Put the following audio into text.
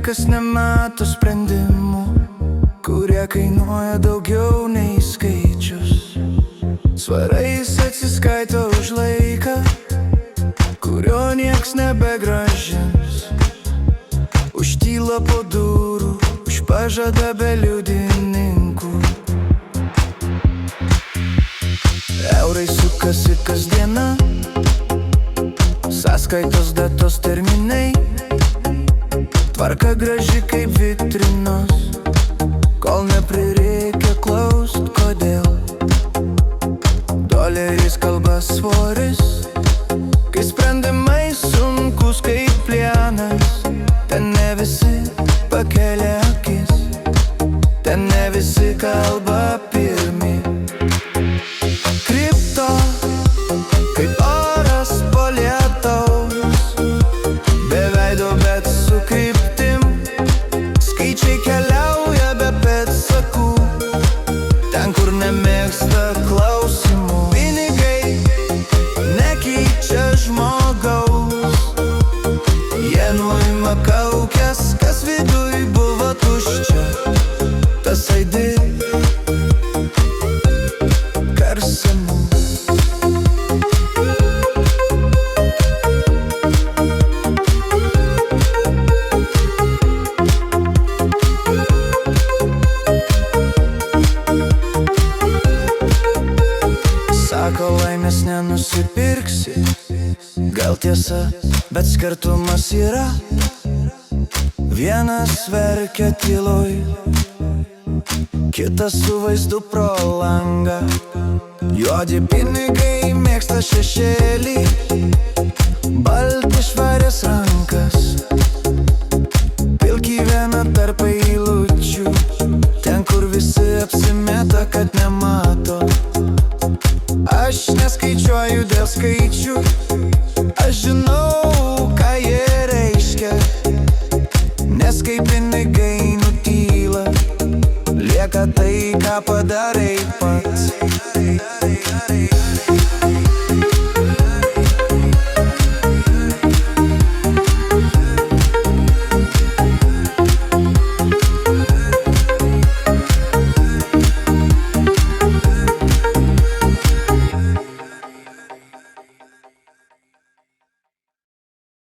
niekas nemato sprendimų, kurie kainuoja daugiau nei skaičius. Svarais atsiskaito už laiką, kurio nieks nebegrąžins. Už tylą po durų, už pažadą be liudininkų. Eurai sukasi kasdiena, sąskaitos, datos, terminai. Tvarka graži kaip vitrinos, kol neprireikia klaust kodėl. Doleris kalba svoris, kai sprendimai sunkus kaip plienas. Ten ne visi pakelia akis, ten ne visi kalba pirmi. Kripto kaip oras po lietaus, be veido bet su kryptim. Skaičiai keliauja be pėdsakų, ten kur nemėgsta klausimų. Pinigai nekeičia žmogaus, jie nuima kaukes, kas viduj buvo tuščia. Tas aidi garsimu. Sako, laimės nenusipirksi, gal tiesa, bet skirtumas yra. Vienas verkia tyloj, kitas su vaizdu pro langą. Juodi pinigai mėgsta šešėlį, balti švarės rankas. Pilki viena tarp eilučių, ten kur visi apsimeta, kad nemato. Aš neskaičiuoju dėl skaičių,